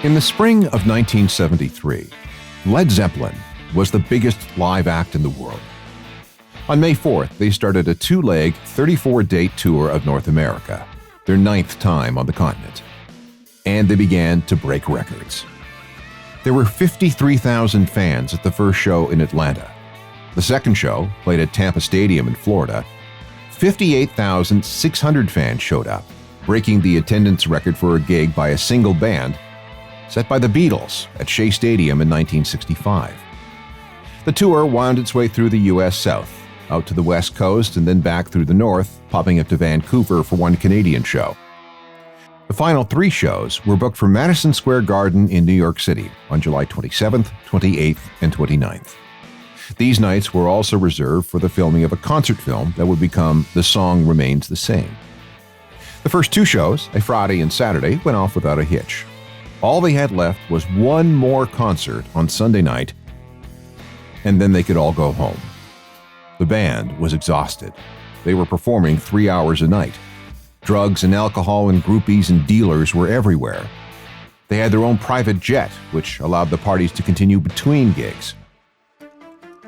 In the spring of 1973, Led Zeppelin was the biggest live act in the world. On May 4th, they started a two-leg, 34-date tour of North America, their 9th time on the continent. And they began to break records. There were 53,000 fans at the first show in Atlanta. The second show, played at Tampa Stadium in Florida, 58,600 fans showed up, breaking the attendance record for a gig by a single band, set by the Beatles at Shea Stadium in 1965. The tour wound its way through the U.S. South, out to the West Coast and then back through the North, popping up to Vancouver for one Canadian show. The final 3 shows were booked for Madison Square Garden in New York City on July 27th, 28th, and 29th. These nights were also reserved for the filming of a concert film that would become The Song Remains the Same. The first 2 shows, a Friday and Saturday, went off without a hitch. All they had left was one more concert on Sunday night, and then they could all go home. The band was exhausted. They were performing 3 hours a night. Drugs and alcohol and groupies and dealers were everywhere. They had their own private jet, which allowed the parties to continue between gigs.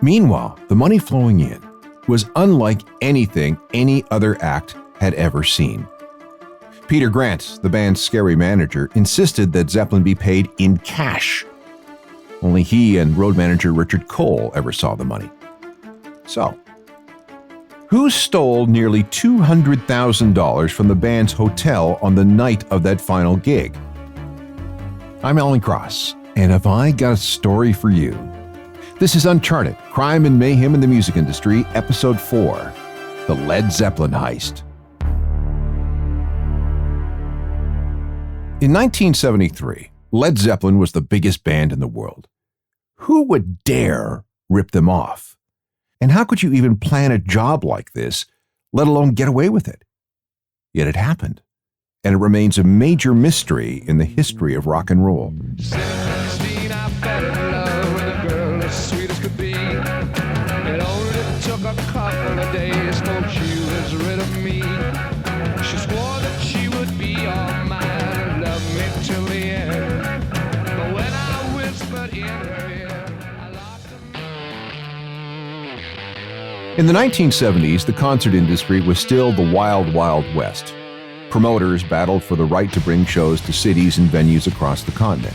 Meanwhile, the money flowing in was unlike anything any other act had ever seen. Peter Grant, the band's scary manager, insisted that Zeppelin be paid in cash. Only he and road manager Richard Cole ever saw the money. So, who stole nearly $200,000 from the band's hotel on the night of that final gig? I'm Alan Cross, and have I got a story for you? This is Uncharted, Crime and Mayhem in the Music Industry, Episode 4, The Led Zeppelin Heist. In 1973, Led Zeppelin was the biggest band in the world. Who would dare rip them off? And how could you even plan a job like this, let alone get away with it? Yet it happened, and it remains a major mystery in the history of rock and roll. 16, I fell in love with a girl as sweet as could be. It only took a couple of days for she was rid of me. She swore that she would be all mine and love me till the end. But when I whispered in her ear, I lost her. In the 1970s, the concert industry was still the wild, wild west. Promoters battled for the right to bring shows to cities and venues across the continent.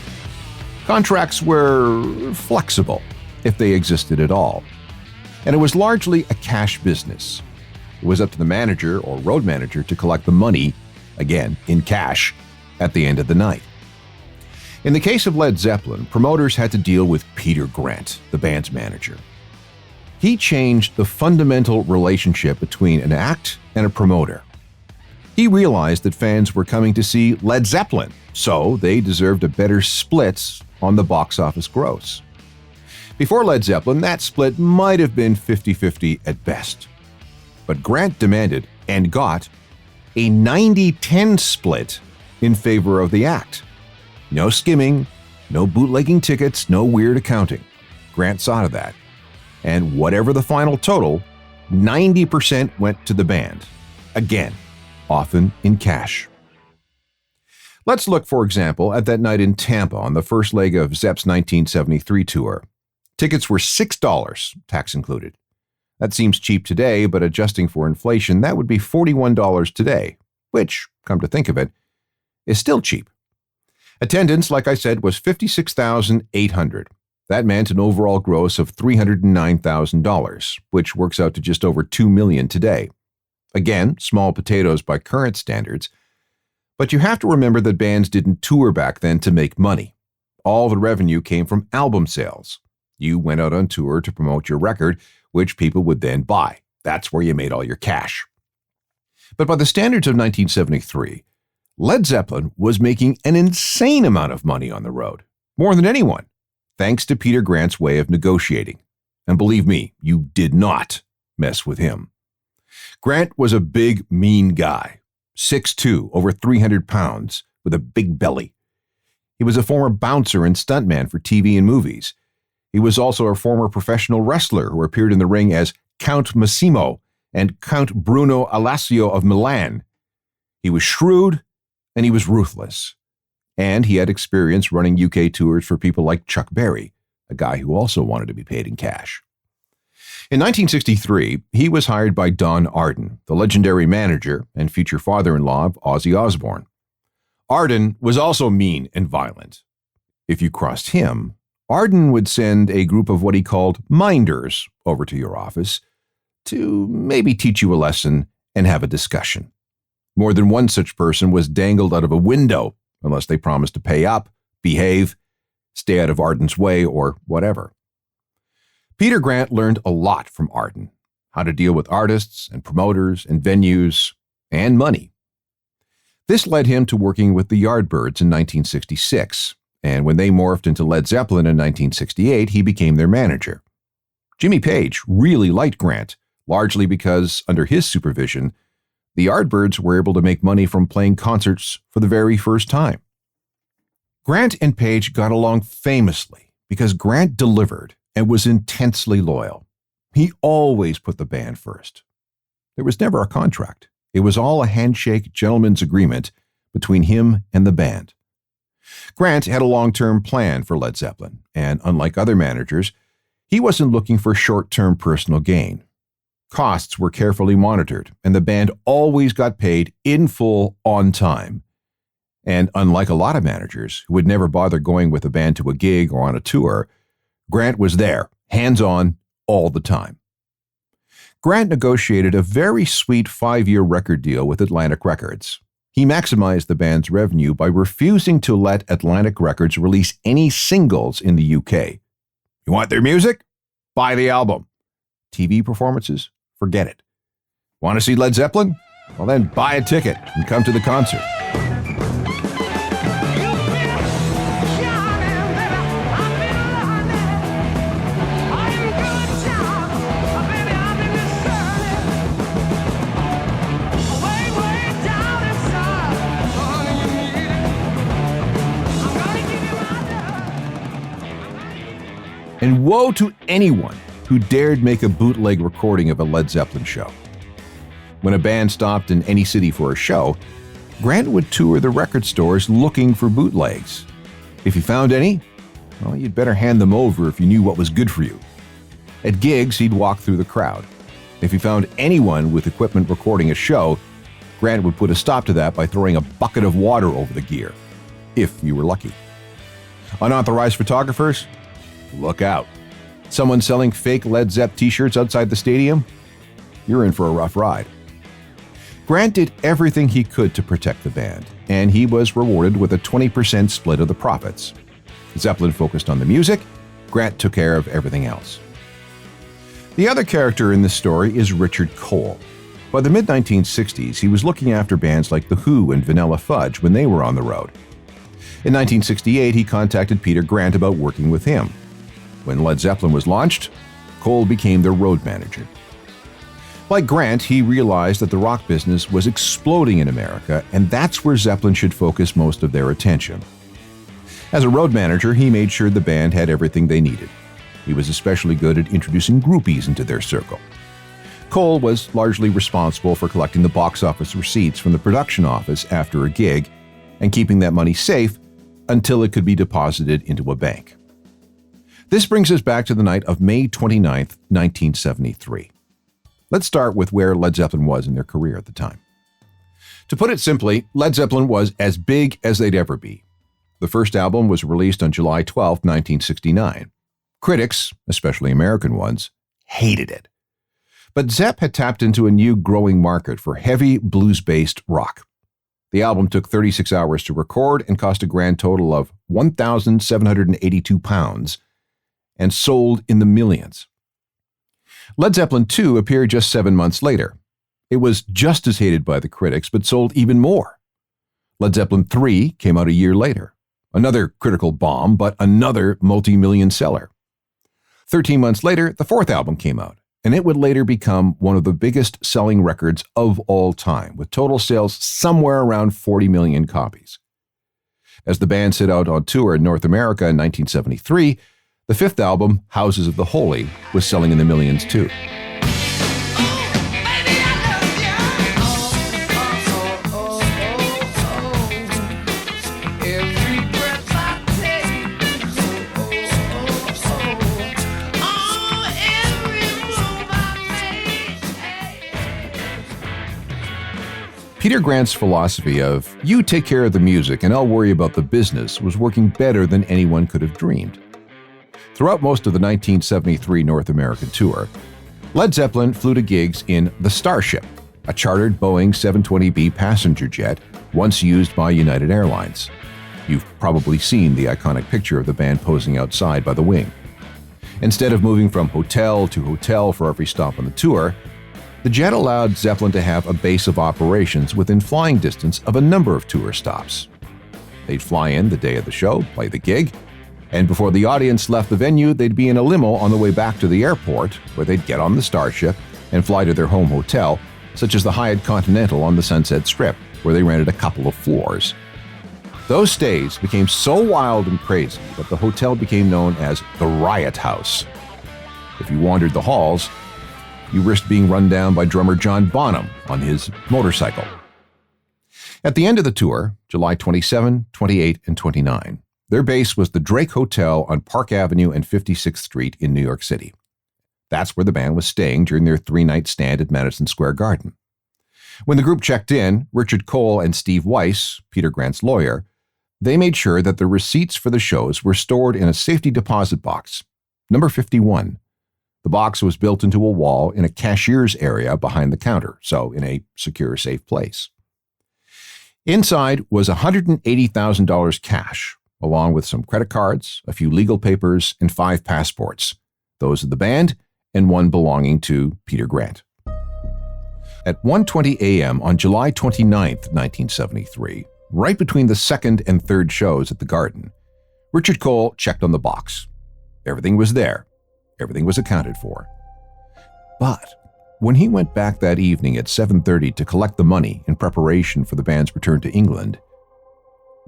Contracts were flexible, if they existed at all. And it was largely a cash business. It was up to the manager or road manager to collect the money, again, in cash, at the end of the night. In the case of Led Zeppelin, promoters had to deal with Peter Grant, the band's manager. He changed the fundamental relationship between an act and a promoter. He realized that fans were coming to see Led Zeppelin, so they deserved a better split on the box office gross. Before Led Zeppelin, that split might have been 50-50 at best. But Grant demanded, and got, a 90-10 split in favor of the act. No skimming, no bootlegging tickets, no weird accounting. Grant saw to that. And whatever the final total, 90% went to the band. Again, often in cash. Let's look, for example, at that night in Tampa on the first leg of Zepp's 1973 tour. Tickets were $6, tax included. That seems cheap today, but adjusting for inflation, that would be $41 today, which, come to think of it, is still cheap. Attendance, like I said, was 56,800. That meant an overall gross of $309,000, which works out to just over $2 million today. Again, small potatoes by current standards, but you have to remember that bands didn't tour back then to make money. All the revenue came from album sales. You went out on tour to promote your record, which people would then buy. That's where you made all your cash. But by the standards of 1973, Led Zeppelin was making an insane amount of money on the road, more than anyone, thanks to Peter Grant's way of negotiating. And believe me, you did not mess with him. Grant was a big, mean guy, 6'2", over 300 pounds, with a big belly. He was a former bouncer and stuntman for TV and movies. He was also a former professional wrestler who appeared in the ring as Count Massimo and Count Bruno Alassio of Milan. He was shrewd and he was ruthless. And he had experience running UK tours for people like Chuck Berry, a guy who also wanted to be paid in cash. In 1963, he was hired by Don Arden, the legendary manager and future father-in-law of Ozzy Osbourne. Arden was also mean and violent. If you crossed him, Arden would send a group of what he called minders over to your office to maybe teach you a lesson and have a discussion. More than one such person was dangled out of a window unless they promised to pay up, behave, stay out of Arden's way, or whatever. Peter Grant learned a lot from Arden, how to deal with artists and promoters and venues and money. This led him to working with the Yardbirds in 1966, and when they morphed into Led Zeppelin in 1968, he became their manager. Jimmy Page really liked Grant, largely because, under his supervision, the Yardbirds were able to make money from playing concerts for the very first time. Grant and Page got along famously because Grant delivered and was intensely loyal. He always put the band first. There was never a contract. It was all a handshake gentleman's agreement between him and the band. Grant had a long-term plan for Led Zeppelin, and unlike other managers, he wasn't looking for short-term personal gain. Costs were carefully monitored, and the band always got paid in full on time. And unlike a lot of managers who would never bother going with a band to a gig or on a tour, Grant was there, hands-on, all the time. Grant negotiated a very sweet 5-year record deal with Atlantic Records. He maximized the band's revenue by refusing to let Atlantic Records release any singles in the UK. You want their music? Buy the album. TV performances? Forget it. Want to see Led Zeppelin? Well, then buy a ticket and come to the concert. And woe to anyone who dared make a bootleg recording of a Led Zeppelin show. When a band stopped in any city for a show, Grant would tour the record stores looking for bootlegs. If he found any, well, you'd better hand them over if you knew what was good for you. At gigs, he'd walk through the crowd. If he found anyone with equipment recording a show, Grant would put a stop to that by throwing a bucket of water over the gear, if you were lucky. Unauthorized photographers? Look out. Someone selling fake Led Zepp t-shirts outside the stadium? You're in for a rough ride. Grant did everything he could to protect the band, and he was rewarded with a 20% split of the profits. Zeppelin focused on the music, Grant took care of everything else. The other character in this story is Richard Cole. By the mid-1960s, he was looking after bands like The Who and Vanilla Fudge when they were on the road. In 1968, he contacted Peter Grant about working with him. When Led Zeppelin was launched, Cole became their road manager. Like Grant, he realized that the rock business was exploding in America, and that's where Zeppelin should focus most of their attention. As a road manager, he made sure the band had everything they needed. He was especially good at introducing groupies into their circle. Cole was largely responsible for collecting the box office receipts from the production office after a gig and keeping that money safe until it could be deposited into a bank. This brings us back to the night of May 29, 1973. Let's start with where Led Zeppelin was in their career at the time. To put it simply, Led Zeppelin was as big as they'd ever be. The first album was released on July 12, 1969. Critics, especially American ones, hated it. But Zepp had tapped into a new growing market for heavy blues-based rock. The album took 36 hours to record and cost a grand total of £1,782 and sold in the millions. Led Zeppelin II appeared just 7 months later. It was just as hated by the critics, but sold even more. Led Zeppelin III came out a year later. Another critical bomb, but another multi-million seller. 13 months later, the fourth album came out, and it would later become one of the biggest selling records of all time, with total sales somewhere around 40 million copies. As the band set out on tour in North America in 1973, the fifth album, Houses of the Holy, was selling in the millions too. Every Peter Grant's philosophy of, you take care of the music and I'll worry about the business, was working better than anyone could have dreamed. Throughout most of the 1973 North American tour, Led Zeppelin flew to gigs in the Starship, a chartered Boeing 720B passenger jet once used by United Airlines. You've probably seen the iconic picture of the band posing outside by the wing. Instead of moving from hotel to hotel for every stop on the tour, the jet allowed Zeppelin to have a base of operations within flying distance of a number of tour stops. They'd fly in the day of the show, play the gig, and before the audience left the venue, they'd be in a limo on the way back to the airport, where they'd get on the Starship and fly to their home hotel, such as the Hyatt Continental on the Sunset Strip, where they rented a couple of floors. Those stays became so wild and crazy that the hotel became known as the Riot House. If you wandered the halls, you risked being run down by drummer John Bonham on his motorcycle. At the end of the tour, July 27, 28, and 29, their base was the Drake Hotel on Park Avenue and 56th Street in New York City. That's where the band was staying during their 3-night stand at Madison Square Garden. When the group checked in, Richard Cole and Steve Weiss, Peter Grant's lawyer, they made sure that the receipts for the shows were stored in a safety deposit box, number 51. The box was built into a wall in a cashier's area behind the counter, so in a secure, safe place. Inside was $180,000 cash, along with some credit cards, a few legal papers, and 5 passports, those of the band and one belonging to Peter Grant. At 1:20 a.m. on July 29, 1973, right between the second and third shows at the Garden, Richard Cole checked on the box. Everything was there. Everything was accounted for. But when he went back that evening at 7:30 to collect the money in preparation for the band's return to England,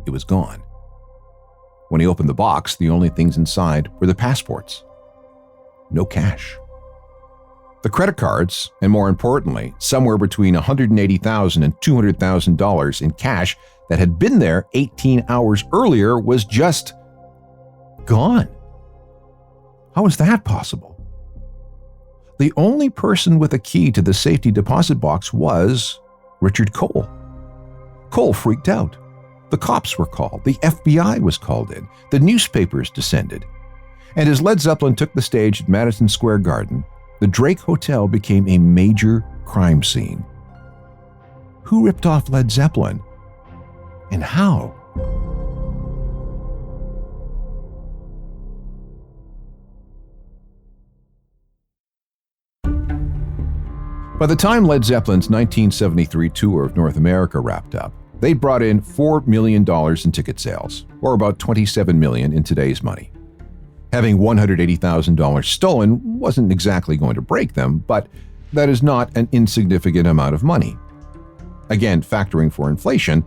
it was gone. When he opened the box, the only things inside were the passports. No cash. The credit cards, and more importantly, somewhere between $180,000 and $200,000 in cash that had been there 18 hours earlier, was just gone. How is that possible? The only person with a key to the safety deposit box was Richard Cole. Cole freaked out. The cops were called. The FBI was called in. The newspapers descended. And as Led Zeppelin took the stage at Madison Square Garden, the Drake Hotel became a major crime scene. Who ripped off Led Zeppelin? And how? By the time Led Zeppelin's 1973 tour of North America wrapped up, they brought in $4 million in ticket sales, or about $27 million in today's money. Having $180,000 stolen wasn't exactly going to break them, but that is not an insignificant amount of money. Again, factoring for inflation,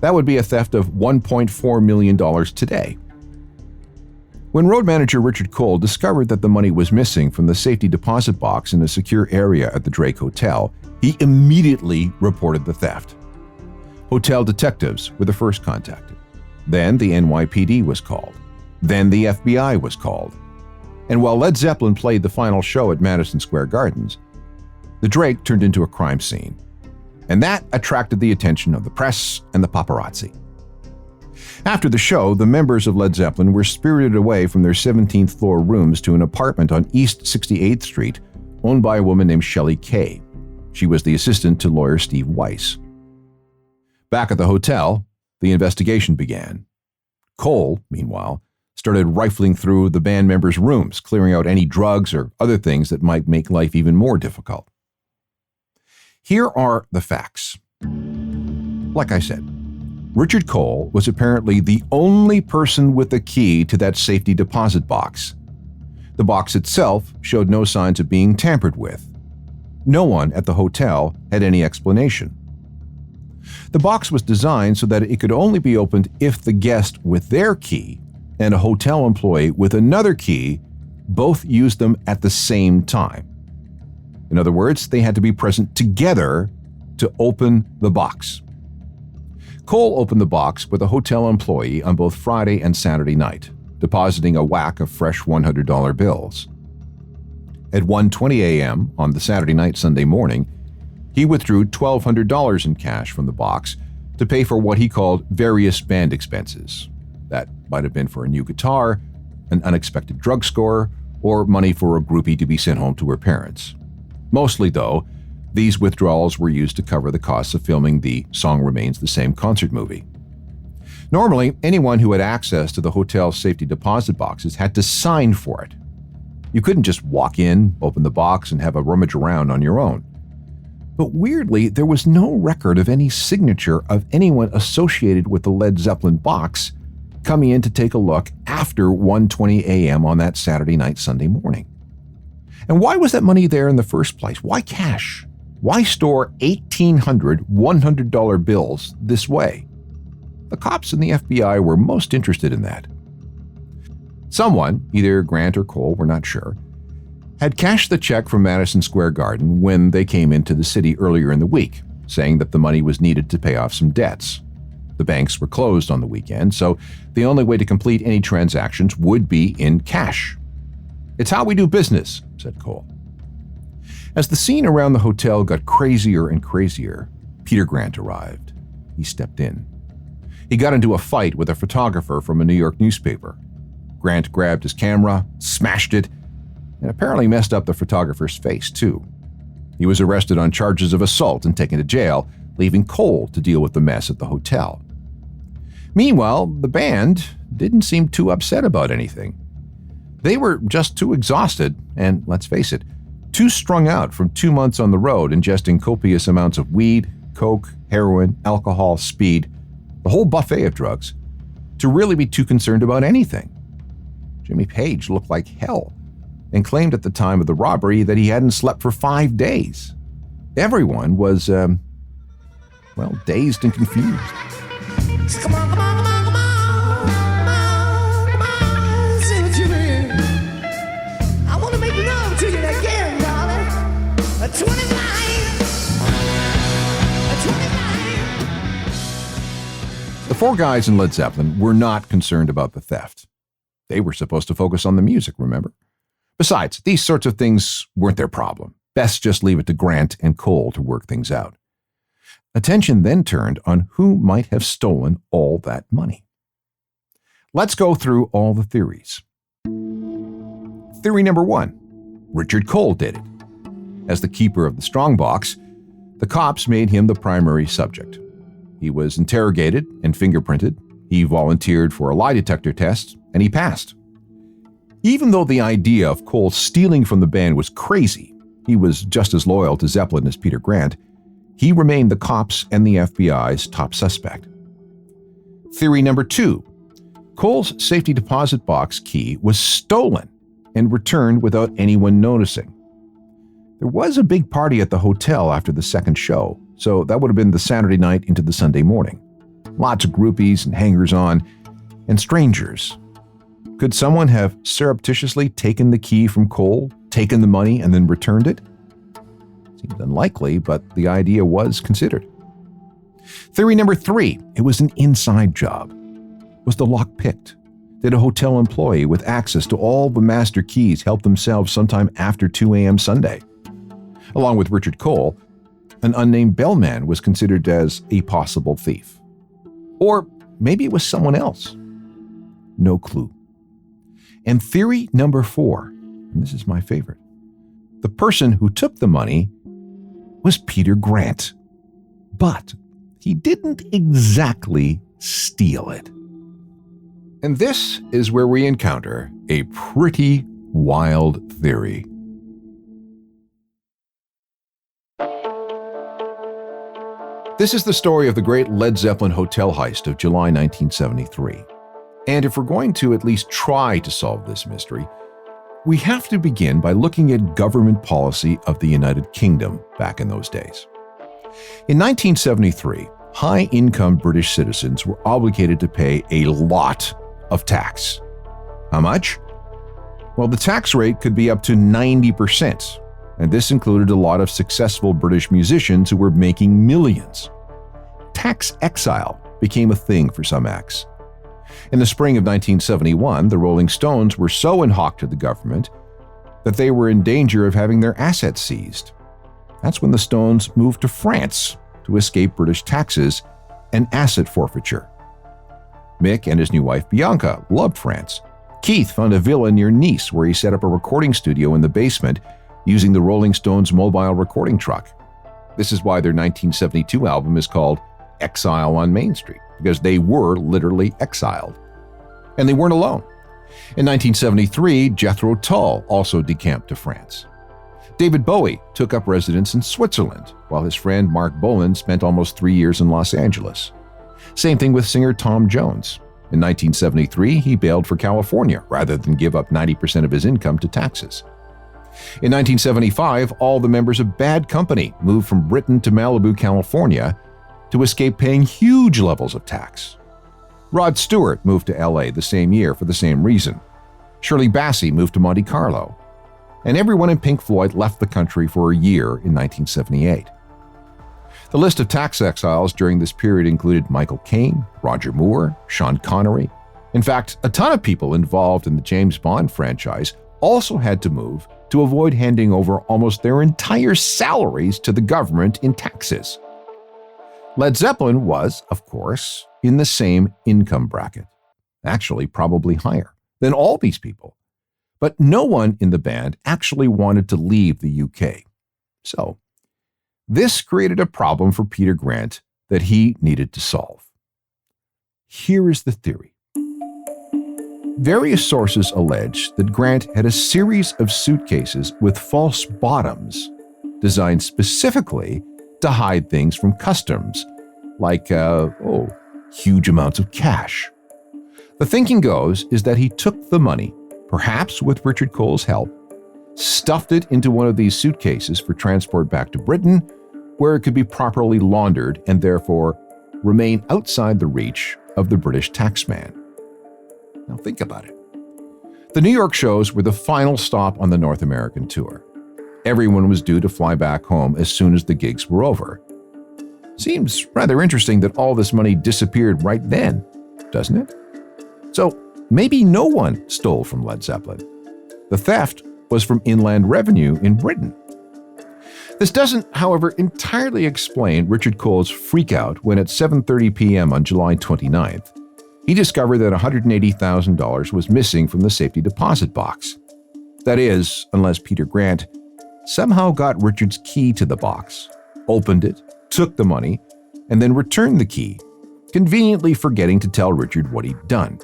that would be a theft of $1.4 million today. When road manager Richard Cole discovered that the money was missing from the safety deposit box in a secure area at the Drake Hotel, he immediately reported the theft. Hotel detectives were the first contacted. Then the NYPD was called. Then the FBI was called. And while Led Zeppelin played the final show at Madison Square Gardens, the Drake turned into a crime scene. And that attracted the attention of the press and the paparazzi. After the show, the members of Led Zeppelin were spirited away from their 17th floor rooms to an apartment on East 68th Street, owned by a woman named Shelley Kay. She was the assistant to lawyer Steve Weiss. Back at the hotel, the investigation began. Cole, meanwhile, started rifling through the band members' rooms, clearing out any drugs or other things that might make life even more difficult. Here are the facts. Like I said, Richard Cole was apparently the only person with a key to that safety deposit box. The box itself showed no signs of being tampered with. No one at the hotel had any explanation. The box was designed so that it could only be opened if the guest with their key and a hotel employee with another key both used them at the same time. In other words, they had to be present together to open the box. Cole opened the box with a hotel employee on both Friday and Saturday night, depositing a whack of fresh $100 bills. At 1:20 a.m. on the Saturday night Sunday morning, He withdrew $1,200 in cash from the box to pay for what he called various band expenses. That might have been for a new guitar, an unexpected drug score, or money for a groupie to be sent home to her parents. Mostly, though, these withdrawals were used to cover the costs of filming the Song Remains the Same concert movie. Normally, anyone who had access to the hotel's safety deposit boxes had to sign for it. You couldn't just walk in, open the box, and have a rummage around on your own. But weirdly, there was no record of any signature of anyone associated with the Led Zeppelin box coming in to take a look after 1:20 a.m. on that Saturday night, Sunday morning. And why was that money there in the first place? Why cash? Why store 1,800 $100 bills this way? The cops and the FBI were most interested in that. Someone, either Grant or Cole, we're not sure, had cashed the check from Madison Square Garden when they came into the city earlier in the week, saying that the money was needed to pay off some debts. The banks were closed on the weekend, so the only way to complete any transactions would be in cash. "It's how we do business," said Cole. As the scene around the hotel got crazier and crazier, Peter Grant arrived. He stepped in. He got into a fight with a photographer from a New York newspaper. Grant grabbed his camera, smashed it, and apparently messed up the photographer's face, too. He was arrested on charges of assault and taken to jail, leaving Cole to deal with the mess at the hotel. Meanwhile, the band didn't seem too upset about anything. They were just too exhausted and, let's face it, too strung out from 2 months on the road ingesting copious amounts of weed, coke, heroin, alcohol, speed, the whole buffet of drugs, to really be too concerned about anything. Jimmy Page looked like hell and claimed at the time of the robbery that he hadn't slept for 5 days. Everyone was, dazed and confused. Come on, come on, come on, come on, come on, come on, say what you mean. I want to make love to you again, darling. A 25. The four guys in Led Zeppelin were not concerned about the theft. They were supposed to focus on the music, remember? Besides, these sorts of things weren't their problem. Best just leave it to Grant and Cole to work things out. Attention then turned on who might have stolen all that money. Let's go through all the theories. Theory number 1. Richard Cole did it. As the keeper of the strongbox, the cops made him the primary subject. He was interrogated and fingerprinted. He volunteered for a lie detector test, and he passed. Even though the idea of Cole stealing from the band was crazy, he was just as loyal to Zeppelin as Peter Grant. He remained the cops and the FBI's top suspect. Theory number 2. Cole's safety deposit box key was stolen and returned without anyone noticing. There was a big party at the hotel after the second show, so that would have been the Saturday night into the Sunday morning. Lots of groupies and hangers-on, and strangers. Could someone have surreptitiously taken the key from Cole, taken the money, and then returned it? Seems unlikely, but the idea was considered. Theory number 3. It was an inside job. Was the lock picked? Did a hotel employee with access to all the master keys help themselves sometime after 2 a.m. Sunday? Along with Richard Cole, an unnamed bellman was considered as a possible thief. Or maybe it was someone else. No clue. And theory number 4, and this is my favorite. The person who took the money was Peter Grant. But he didn't exactly steal it. And this is where we encounter a pretty wild theory. This is the story of the great Led Zeppelin hotel heist of July 1973. And if we're going to at least try to solve this mystery, we have to begin by looking at government policy of the United Kingdom back in those days. In 1973, high-income British citizens were obligated to pay a lot of tax. How much? Well, the tax rate could be up to 90%, and this included a lot of successful British musicians who were making millions. Tax exile became a thing for some acts. In the spring of 1971, the Rolling Stones were so in hock to the government that they were in danger of having their assets seized. That's when the Stones moved to France to escape British taxes and asset forfeiture. Mick and his new wife Bianca loved France. Keith found a villa near Nice where he set up a recording studio in the basement using the Rolling Stones' mobile recording truck. This is why their 1972 album is called Exile on Main Street, because they were literally exiled. And they weren't alone. In 1973, Jethro Tull also decamped to France. David Bowie took up residence in Switzerland, while his friend Mark Bolan spent almost 3 years in Los Angeles. Same thing with singer Tom Jones. In 1973, he bailed for California rather than give up 90% of his income to taxes. In 1975, all the members of Bad Company moved from Britain to Malibu, California, to escape paying huge levels of tax. Rod Stewart moved to LA the same year for the same reason. Shirley Bassey moved to Monte Carlo. And everyone in Pink Floyd left the country for a year in 1978. The list of tax exiles during this period included Michael Caine, Roger Moore, Sean Connery. In fact, a ton of people involved in the James Bond franchise also had to move to avoid handing over almost their entire salaries to the government in taxes. Led Zeppelin was, of course, in the same income bracket, actually probably higher than all these people. But no one in the band actually wanted to leave the UK. So, this created a problem for Peter Grant that he needed to solve. Here is the theory. Various sources allege that Grant had a series of suitcases with false bottoms designed specifically to hide things from customs, like, huge amounts of cash. The thinking goes is that he took the money, perhaps with Richard Cole's help, stuffed it into one of these suitcases for transport back to Britain, where it could be properly laundered and therefore remain outside the reach of the British taxman. Now think about it. The New York shows were the final stop on the North American tour. Everyone was due to fly back home as soon as the gigs were over. Seems rather interesting that all this money disappeared right then, doesn't it? So maybe no one stole from Led Zeppelin. The theft was from inland revenue in Britain. This doesn't, however, entirely explain Richard Cole's freakout when at 7:30 p.m. on July 29th, he discovered that $180,000 was missing from the safety deposit box. That is, unless Peter Grant somehow got Richard's key to the box, opened it, took the money, and then returned the key, conveniently forgetting to tell Richard what he'd done.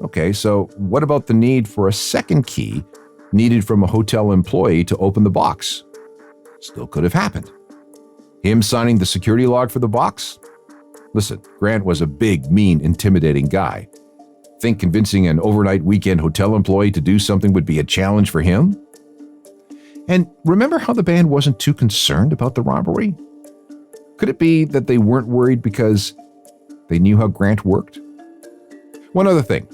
Okay, so what about the need for a second key needed from a hotel employee to open the box? Still could have happened. Him signing the security log for the box? Listen, Grant was a big, mean, intimidating guy. Think convincing an overnight weekend hotel employee to do something would be a challenge for him? And remember how the band wasn't too concerned about the robbery? Could it be that they weren't worried because they knew how Grant worked? One other thing.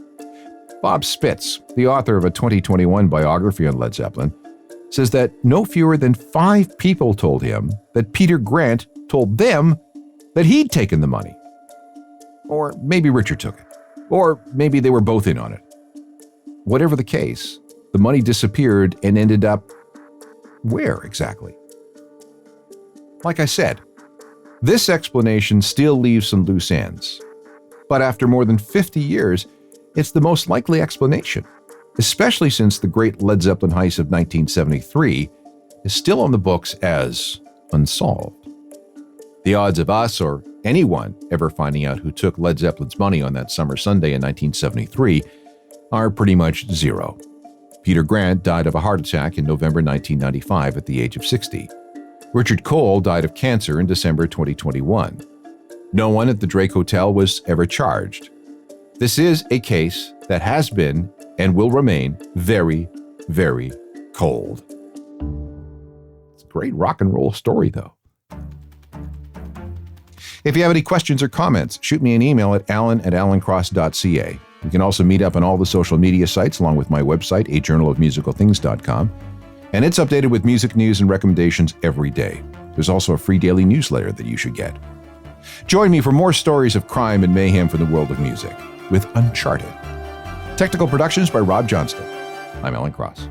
Bob Spitz, the author of a 2021 biography on Led Zeppelin, says that no fewer than 5 people told him that Peter Grant told them that he'd taken the money. Or maybe Richard took it. Or maybe they were both in on it. Whatever the case, the money disappeared and ended up where exactly? Like I said, this explanation still leaves some loose ends. But after more than 50 years, it's the most likely explanation, especially since the great Led Zeppelin heist of 1973 is still on the books as unsolved. The odds of us or anyone ever finding out who took Led Zeppelin's money on that summer Sunday in 1973 are pretty much zero. Peter Grant died of a heart attack in November 1995 at the age of 60. Richard Cole died of cancer in December 2021. No one at the Drake Hotel was ever charged. This is a case that has been and will remain very, very cold. It's a great rock and roll story, though. If you have any questions or comments, shoot me an email at alan@alancross.ca. You can also meet up on all the social media sites along with my website, ajournalofmusicalthings.com. And it's updated with music news and recommendations every day. There's also a free daily newsletter that you should get. Join me for more stories of crime and mayhem from the world of music with Uncharted. Technical productions by Rob Johnston. I'm Alan Cross.